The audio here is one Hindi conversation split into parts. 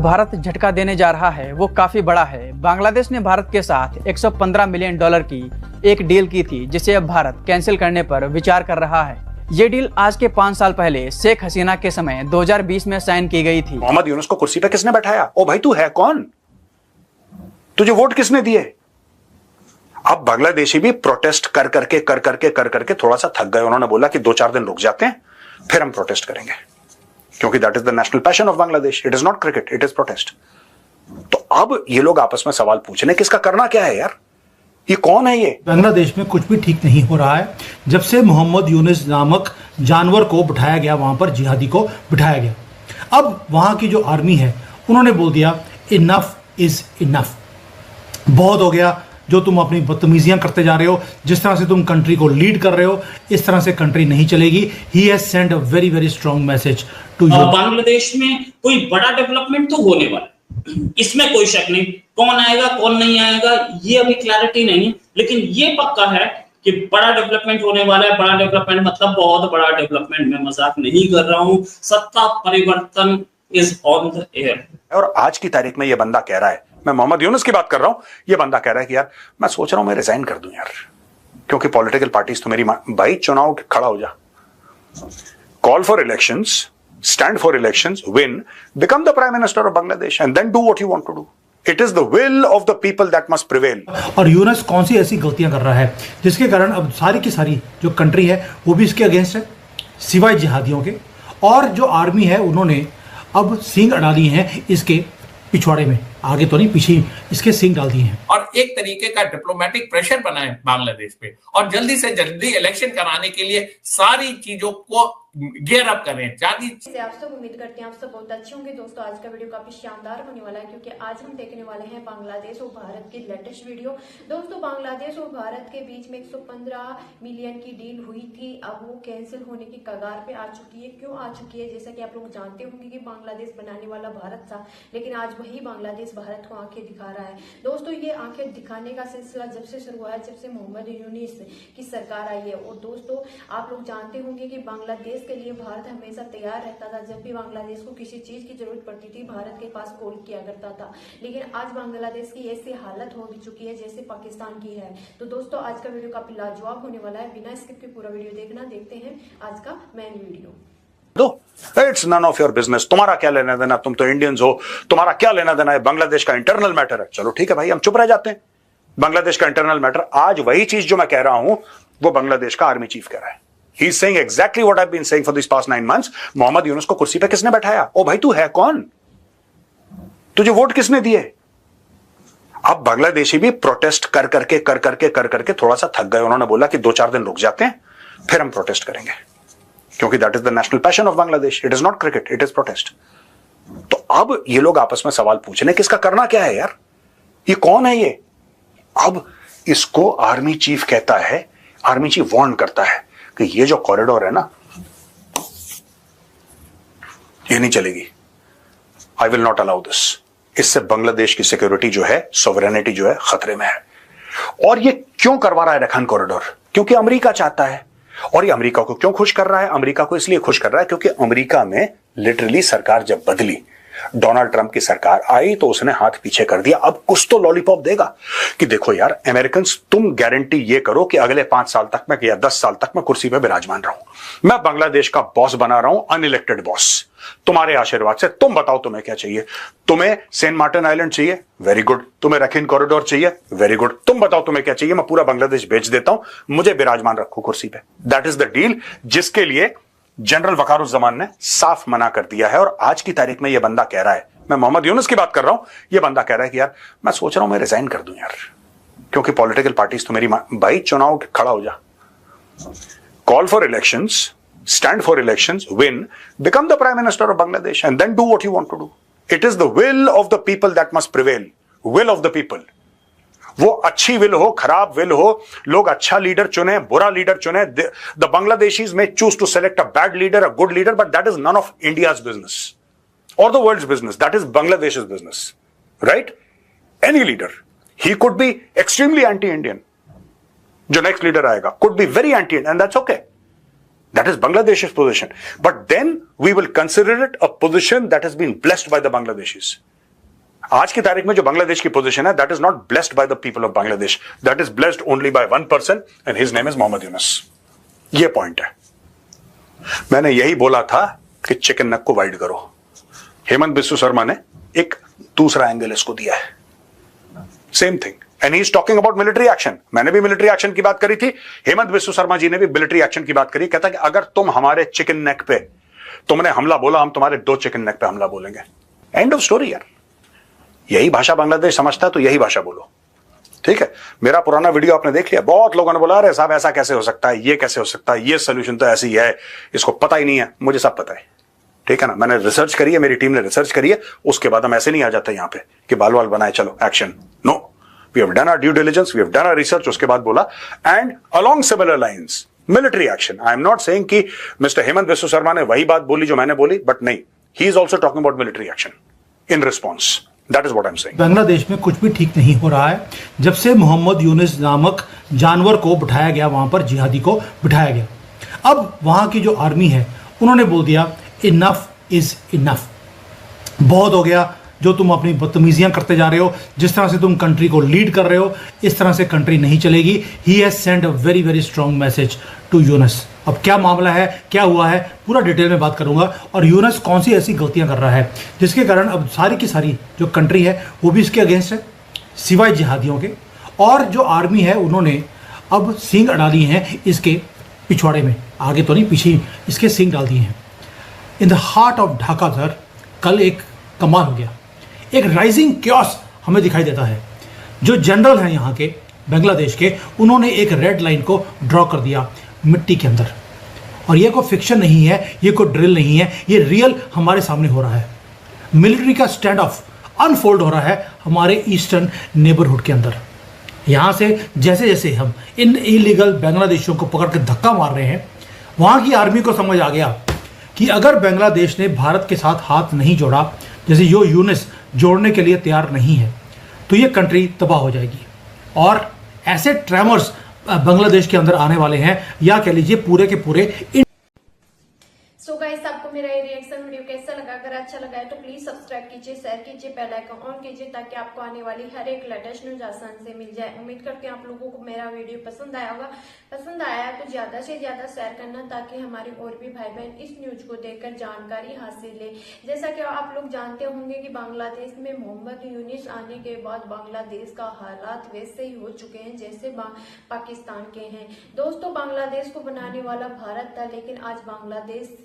भारत झटका देने जा रहा है वो काफी बड़ा है। बांग्लादेश ने भारत के साथ 115 मिलियन डॉलर की एक डील की थी, जिसे अब भारत कैंसिल करने पर विचार कर रहा है। ये डील आज के 5 साल पहले शेख हसीना के समय 2020 में साइन की गई थी। मोहम्मद यूनुस को कुर्सी पे किसने बैठाया? ओ भाई, तू है कौन? तुझे वोट किसने दिए? अब बांग्लादेशी भी प्रोटेस्ट कर करके थोड़ा सा थक गए। उन्होंने बोला कि 2-4 दिन रुक जाते हैं, फिर हम प्रोटेस्ट करेंगे, क्योंकि that is the national passion of Bangladesh. It is not cricket, it is protest. तो अब ये लोग आपस में सवाल पूछ रहे हैं कि इसका करना क्या है यार? ये कौन है? ये बांग्लादेश में कुछ भी ठीक नहीं हो रहा है। जब से मोहम्मद यूनुस नामक जानवर को बिठाया गया, वहां पर जिहादी को बिठाया गया, अब वहां की जो आर्मी है उन्होंने बोल दिया इनफ इज इनफ, बहुत हो गया। जो तुम अपनी बदतमीजियां करते जा रहे हो, जिस तरह से तुम कंट्री को लीड कर रहे हो, इस तरह से कंट्री नहीं चलेगी। He has send a very very strong message to you. Bangladesh में कोई बड़ा डेवलपमेंट तो होने वाला है, इसमें कोई शक नहीं। कौन आएगा कौन नहीं आएगा ये अभी क्लैरिटी नहीं है, लेकिन ये पक्का है कि बड़ा डेवलपमेंट होने वाला है। बड़ा डेवलपमेंट मतलब बहुत बड़ा डेवलपमेंट, मैं मजाक नहीं कर रहा हूं। सत्ता परिवर्तन इज ऑन द एयर। और आज की तारीख में ये बंदा कह रहा है, मैं मोहम्मद यूनुस की बात कर रहा हूं, ये बंदा कह रहा है कि यार मैं सोच रहा हूं मैं रिजाइन कर दूं यार, क्योंकि पॉलिटिकल पार्टीज तो मेरी भाई चुनाव खड़ा हो जा, call for elections, stand for elections, win, become the prime minister of Bangladesh and then do what you want to do. It is the will of the people that must prevail. और यूनुस कौन सी ऐसी गलतियां कर रहा है जिसके कारण अब सारी की सारी जो कंट्री है वो भी इसके अगेंस्ट है, सिवाय जिहादियों के। और जो आर्मी है उन्होंने अब सींग अड़ा दिए हैं इसके पिछवाड़े में, आगे तो नहीं पीछे इसके सींग डाल दिए हैं। और एक तरीके का डिप्लोमेटिक प्रेशर बना है बांग्लादेश पे, और जल्दी से जल्दी इलेक्शन कराने के लिए सारी चीजों को गियर अप करें। आप सब उम्मीद करते हैं आप सब बहुत अच्छे होंगे। दोस्तों आज का वीडियो काफी शानदार होने वाला है, क्योंकि आज हम देखने वाले हैं बांग्लादेश और भारत की लेटेस्ट वीडियो। दोस्तों बांग्लादेश और भारत के बीच में 115 मिलियन की डील हुई थी, अब वो कैंसिल होने की कगार पे आ चुकी है। क्यों आ चुकी है? जैसा कि आप लोग जानते होंगे कि बांग्लादेश बनाने वाला भारत था, लेकिन आज वही बांग्लादेश भारत को आंखें दिखा रहा है। दोस्तों ये आंखें दिखाने का सिलसिला जब से शुरू हुआ है, जब से मोहम्मद यूनुस की सरकार आई है। और दोस्तों आप लोग जानते होंगे कि बांग्लादेश के लिए भारत हमेशा तैयार रहता था। जब भी बांग्लादेश को किसी चीज की जरूरत पड़ती थी, भारत के पास कॉल किया करता था। लेकिन आज बांग्लादेश की ऐसी हालत हो चुकी है जैसे पाकिस्तान की है। तो दोस्तों आज का वीडियो काफी लाजवाब होने वाला है, बिना स्किप के पूरा वीडियो देखना। देखते हैं आज का main video. It's none of your business. तुम्हारा क्या लेना देना, तुम तो इंडियंस हो, तुम्हारा क्या लेना देना है? बांग्लादेश का इंटरनल मैटर है। चलो ठीक है भाई, हम चुप रह जाते हैं। बांग्लादेश का इंटरनल मैटर, आज वही चीज जो मैं कह रहा हूं वो बांग्लादेश का आर्मी चीफ कह रहा है। He is saying exactly what I have been saying for this past 9 months। Mohammad Yunus को कुर्सी पे किसने बैठाया? ओ भाई, तू है कौन? तुझे वोट किसने दिए? अब बांग्लादेशी भी प्रोटेस्ट कर करके थोड़ा सा थक गए। उन्होंने बोला कि 2-4 दिन रुक जाते हैं, फिर हम प्रोटेस्ट करेंगे, क्योंकि that is the national passion of Bangladesh. It is not cricket, it is protest. तो अब ये लोग आपस में सवाल पूछ रहे हैं कि इसका करना क्या है यार? ये कौन है ये? अब इसको आर्मी चीफ कहता है, आर्मी चीफ वार्न करता है कि ये जो कॉरिडोर है ना, ये नहीं चलेगी। I will not allow this. इससे बांग्लादेश की सिक्योरिटी जो है, सॉवरेनिटी जो है, खतरे में है। और ये क्यों करवा रहा है रखान कॉरिडोर? क्योंकि अमेरिका चाहता है। और ये अमेरिका को क्यों खुश कर रहा है? अमेरिका को इसलिए खुश कर रहा है क्योंकि अमेरिका में लिटरली सरकार जब बदली, डोनाल्ड ट्रंप की सरकार आई, तो उसने हाथ पीछे कर दिया। अब कुछ तो लॉलीपॉप देगा कि देखो यार अमेरिकन, तुम गारंटी ये करो कि अगले 5 साल तक मैं या 10 साल तक मैं कुर्सी पे विराजमान रहूं। मैं बांग्लादेश का बॉस बना रहा हूं, अनइलेक्टेड बॉस, तुम्हारे आशीर्वाद से। तुम बताओ तुम्हें क्या चाहिए? तुम्हें सेंट मार्टिन आइलैंड चाहिए? Very good. तुम्हें रखीन कॉरिडोर चाहिए? Very good. तुम बताओ तुम्हें क्या चाहिए? मैं पूरा बांग्लादेश बेच देता हूं, मुझे विराजमान रखो कुर्सी पे। दैट इज द डील, जिसके लिए जनरल वकारुज्जमान ने साफ मना कर दिया है। और आज की तारीख में यह बंदा कह रहा है, मैं मोहम्मद यूनुस की बात कर रहा हूं, यह बंदा कह रहा है कि यार मैं सोच रहा हूं मैं रिजाइन कर दूं यार, क्योंकि पॉलिटिकल पार्टीज तो मेरी भाई चुनाव खड़ा हो जा, call for elections, stand for elections, win, become the prime minister of Bangladesh and then do what you want to do. It is the will of the people that must prevail. Will of the people, वो अच्छी विल हो, खराब विल हो, लोग अच्छा लीडर चुने, बुरा लीडर चुने। The Bangladeshis may choose to select a bad leader, a good leader, but that is none of India's business or the world's business. That is Bangladesh's business, right? Any leader, he could be extremely anti-Indian. जो next leader आएगा could be very anti-Indian, and that's okay. That is Bangladesh's position. But then we will consider it a position that has been blessed by the Bangladeshis. आज की तारीख में जो बांग्लादेश की पोजीशन है, that is not blessed by the people of Bangladesh, that is blessed only by one person and his name is Mohammad Yunus. ये पॉइंट है। मैंने यही बोला था कि चिकन नेक को वाइड करो। हेमंत बिस्व शर्मा ने एक दूसरा एंगल इसको दिया है, same thing, and he is talking about military action. मैंने भी मिलिट्री एक्शन की बात करी थी, हेमंत बिस्व शर्मा जी ने भी मिलिट्री एक्शन की बात करी। कहता कि अगर तुम हमारे चिकन नेक पे तुमने हमला बोला, हम तुम्हारे 2 चिकन नेक पे हमला बोलेंगे। एंड ऑफ स्टोरी यार। यही भाषा बांग्लादेश समझता है तो यही भाषा बोलो, ठीक है। मेरा पुराना वीडियो आपने देख लिया, बहुत लोगों ने बोला अरे साहब ऐसा कैसे हो सकता है, ये कैसे हो सकता है, ये सोल्यूशन तो ऐसी है, इसको पता ही नहीं है। मुझे सब पता है, ठीक है ना। मैंने रिसर्च करी है, मेरी टीम ने रिसर्च करी है, उसके बाद हम ऐसे नहीं आ जाते यहां पे कि बाल बाल बनाए चलो action. No, we have done our due diligence, we have done our research. उसके बाद बोला and along similar lines military action. I am not saying कि मिस्टर हेमंत बिस्व शर्मा ने वही बात बोली जो मैंने बोली, बट नहीं, he is also talking about military action in response. That is what I am saying. Bangladesh में कुछ भी ठीक नहीं हो रहा है जब से मोहम्मद यूनुस नामक जानवर को बिठाया गया, वहां पर जिहादी को बिठाया गया। अब वहां की जो आर्मी है उन्होंने बोल दिया इनफ इज इनफ, बहुत हो गया जो तुम अपनी बदतमीजियां करते जा रहे हो, जिस तरह से तुम कंट्री को लीड कर रहे हो, इस तरह से कंट्री नहीं चलेगी। He has send a very very strong message to Yunus. अब क्या मामला है, क्या हुआ है, पूरा डिटेल में बात करूंगा, और यूनुस कौन सी ऐसी गलतियां कर रहा है जिसके कारण अब सारी की सारी जो कंट्री है वो भी इसके अगेंस्ट है, सिवाय जिहादियों के। और जो आर्मी है उन्होंने अब सींग अड़ा लिए हैं इसके पिछवाड़े में, आगे तो नहीं पीछे ही इसके सींग डाल दिए हैं। In the heart of Dhaka sir कल एक कमाल हो गया, एक राइजिंग क्योस हमें दिखाई देता है। जो जनरल हैं यहाँ के बांग्लादेश के, उन्होंने एक रेड लाइन को ड्रॉ कर दिया मिट्टी के अंदर, और ये कोई फिक्शन नहीं है, ये कोई ड्रिल नहीं है, ये रियल हमारे सामने हो रहा है। मिलिट्री का स्टैंड ऑफ अनफोल्ड हो रहा है हमारे ईस्टर्न नेबरहुड के अंदर। यहाँ से जैसे जैसे हम इन इलीगल बांग्लादेशियों को पकड़ के धक्का मार रहे हैं, वहाँ की आर्मी को समझ आ गया कि अगर बांग्लादेश ने भारत के साथ हाथ नहीं जोड़ा, जैसे यो यूनुस जोड़ने के लिए तैयार नहीं है, तो ये कंट्री तबाह हो जाएगी। और ऐसे ट्रेमर्स बांग्लादेश के अंदर आने वाले हैं, या कह लीजिए पूरे के पूरे। सो गाइस, आपको मेरा ये रिएक्शन वीडियो कैसा लगा? अगर अच्छा लगा है तो प्लीज सब्सक्राइब कीजिए, शेयर कीजिए, बेल आइकन ऑन कीजिए, ताकि आपको आने वाली हर एक लेटेस्ट न्यूज आसानी से मिल जाए। उम्मीद करते हैं आप लोगों को मेरा वीडियो पसंद आया होगा। पसंद आया है तो ज्यादा से ज्यादा शेयर करना, ताकि हमारे और भी भाई बहन इस न्यूज को देखकर जानकारी हासिल ले। जैसा कि आप लोग जानते होंगे कि बांग्लादेश में मोहम्मद यूनुस आने के बाद बांग्लादेश का हालात वैसे ही हो चुके हैं जैसे पाकिस्तान के हैं। दोस्तों, बांग्लादेश को बनाने वाला भारत था, लेकिन आज बांग्लादेश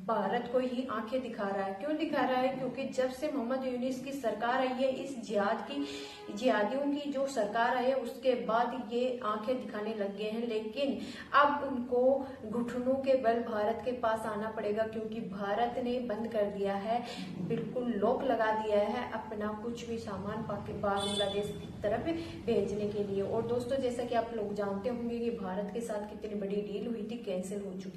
भारत को ही आंखें दिखा रहा है। क्यों दिखा रहा है? क्योंकि जब से मोहम्मद यूनुस की सरकार आई है, इस जिहादियों की जो सरकार आई है, उसके बाद ये आंखें दिखाने लग गए हैं। लेकिन अब उनको घुटनों के बल भारत के पास आना पड़ेगा, क्योंकि भारत ने बंद कर दिया है, बिल्कुल लॉक लगा दिया है अपना कुछ भी सामान बांग्लादेश की तरफ भेजने के लिए। और दोस्तों, जैसा कि आप लोग जानते होंगे कि भारत के साथ कितनी बड़ी डील हुई थी, कैंसिल हो चुकी।